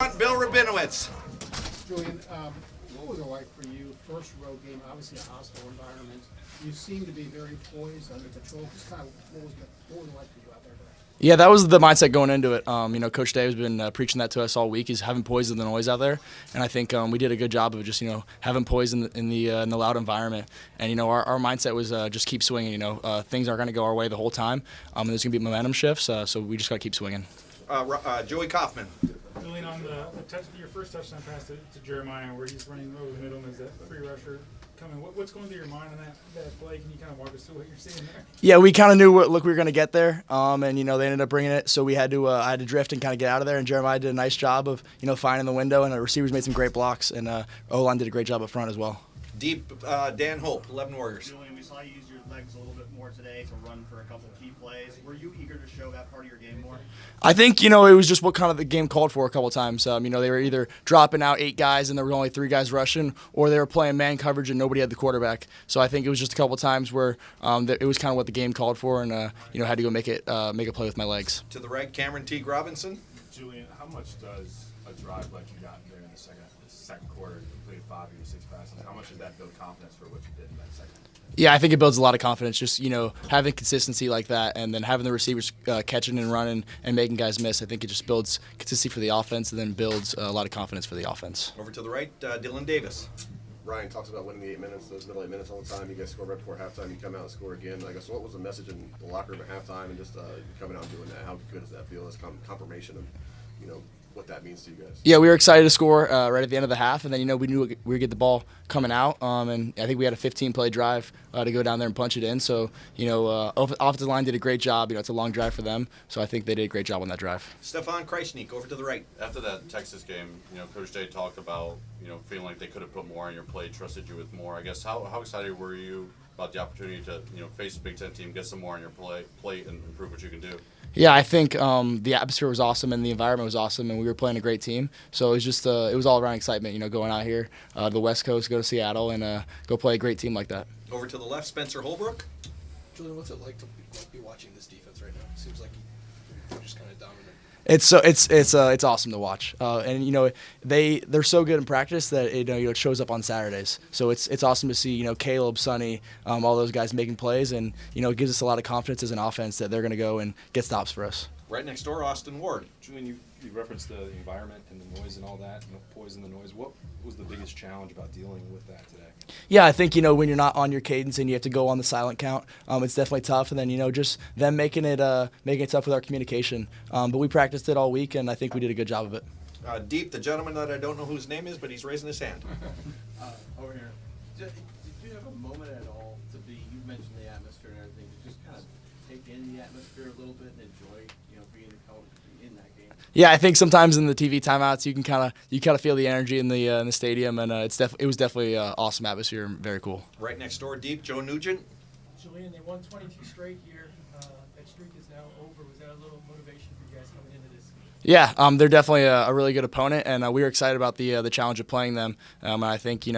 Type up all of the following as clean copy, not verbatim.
front, Bill Rabinowitz. Julian, what was it like for you? First road game, obviously a hostile environment. You seem to be very poised, under control. Just kind of what was it like for you out there today? Yeah, that was the mindset going into it. Coach Dave has been preaching that to us all week. He's having poise in the noise out there, and I think we did a good job of just having poise in the loud environment. And our mindset was just keep swinging. Things aren't going to go our way the whole time. And there's going to be momentum shifts, so we just got to keep swinging. Joey Kaufman. Julian, on your first touchdown pass to Jeremiah, where he's running over the middle, and there's that free rusher coming. What's going through your mind on that play? Can you kind of walk us through what you're seeing there? Yeah, we kind of knew what look we were going to get there, and they ended up bringing it, so we had to I had to drift and kind of get out of there. And Jeremiah did a nice job of finding the window, and the receivers made some great blocks, and O-line did a great job up front as well. Deep, Dan Hope, 11 Warriors. Julian, we saw you use your legs a little bit more today to run for a couple key plays. Were you eager to show that part of your game more? I think, it was just what kind of the game called for a couple times. They were either dropping out 8 guys and there were only 3 guys rushing, or they were playing man coverage and nobody had the quarterback. So I think it was just a couple times where it was kind of what the game called for, and had to go make a play with my legs. To the right, Cameron Teague Robinson. Julian, how much does a drive like you got there in the second quarter, you completed 5 of your 6 passes, how much does that build confidence for what you did in that second? Yeah, I think it builds a lot of confidence, just, having consistency like that, and then having the receivers catching and running and making guys miss. I think it just builds consistency for the offense and then builds a lot of confidence for the offense. Over to the right, Dylan Davis. Ryan talks about winning the 8 minutes, those middle 8 minutes all the time. You guys score right before halftime, you come out and score again. I guess what was the message in the locker room at halftime, and just coming out and doing that? How good does that feel as confirmation of, what that means to you guys? Yeah, we were excited to score right at the end of the half, and then we knew we would get the ball coming out, and I think we had a 15-play drive to go down there and punch it in. So offensive line did a great job. It's a long drive for them, so I think they did a great job on that drive. Stefan Kreisnik, over to the right. After that Texas game, Coach Day talked about feeling like they could have put more on your plate, trusted you with more. I guess how excited were you about the opportunity to face a Big Ten team, get some more on your plate, and improve what you can do? Yeah, I think the atmosphere was awesome and the environment was awesome, and we were playing a great team. So it was just it was all around excitement, going out here to the West Coast, go to Seattle, and go play a great team like that. Over to the left, Spencer Holbrook. Julian, what's it like to be watching this defense right now? It seems like you're just kind of dominant. It's awesome to watch, and they're so good in practice that it shows up on Saturdays. So it's awesome to see Caleb, Sonny, all those guys making plays, and it gives us a lot of confidence as an offense that they're going to go and get stops for us. Right next door, Austin Ward. Julian, you referenced the environment and the noise and all that, poise and the noise. What was the biggest challenge about dealing with that today? Yeah, I think when you're not on your cadence and you have to go on the silent count, it's definitely tough. And then just them making it tough with our communication. But we practiced it all week, and I think we did a good job of it. Deep, the gentleman that I don't know whose name is, but he's raising his hand. Over here. Did you have a moment at all you mentioned the atmosphere and everything, to just kind of take in the atmosphere a little bit and enjoy, being in that game? Yeah, I think sometimes in the TV timeouts you can kind of feel the energy in the stadium, and it was definitely an awesome atmosphere and very cool. Right next door, Deep, Joe Nugent. Julian, they won 22 straight here. That streak is now over. Was that a little motivation for you guys coming into this? Yeah, they're definitely a really good opponent, and we were excited about the challenge of playing them. And I think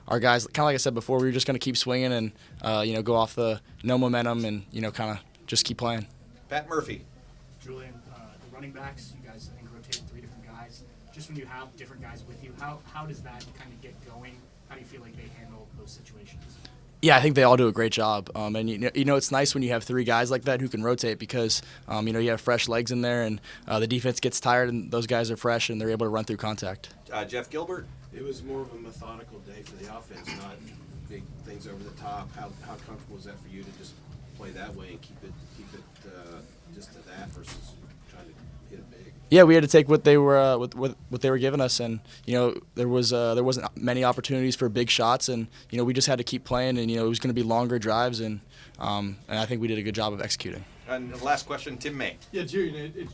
our guys, kind of like I said before, we were just going to keep swinging and go off the no momentum and kind of just keep playing. Pat Murphy. Julian, the running backs, you guys I think rotated 3 different guys. Just when you have different guys with you, how does that kind of get going? How do you feel like they handle those situations? Yeah, I think they all do a great job, and it's nice when you have 3 guys like that who can rotate because you have fresh legs in there, and the defense gets tired, and those guys are fresh and they're able to run through contact. Jeff Gilbert. It was more of a methodical day for the offense, not big things over the top. How comfortable is that for you to just play that way and keep it just to that versus trying to hit it big? Yeah, we had to take what they were what they were giving us, and there wasn't many opportunities for big shots, and we just had to keep playing, and it was going to be longer drives, and I think we did a good job of executing. And the last question, Tim May. Yeah, Julian,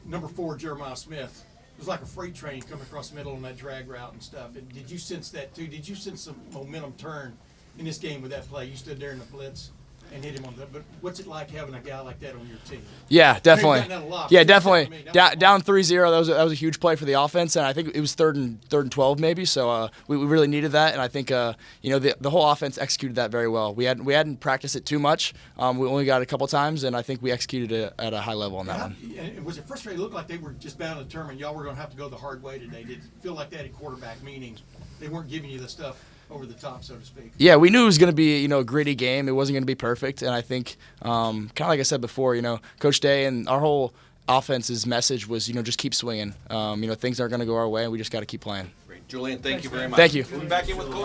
number 4, Jeremiah Smith. It was like a freight train coming across the middle on that drag route and stuff. And did you sense that too? Did you sense some momentum turn in this game with that play? You stood there in the blitz. and hit him on the. But what's it like having a guy like that on your team? Yeah, definitely. done a lot, Yeah, but definitely. I mean, that was Down 3-0. That was a huge play for the offense, and I think it was third and 12 maybe. So we really needed that, and I think the whole offense executed that very well. We hadn't practiced it too much. We only got it a couple times, and I think we executed it at a high level on that one. And was it frustrating? It looked like they were just bound and determined. Y'all were going to have to go the hard way today. Did it feel like that at quarterback? Meaning they weren't giving you the stuff over the top, so to speak. Yeah, we knew it was going to be a gritty game. It wasn't going to be perfect, and I think kind of like I said before, Coach Day and our whole offense's message was just keep swinging. Things aren't going to go our way, and we just got to keep playing. Great. Julian, thank you very much. Thank you. We'll be back in with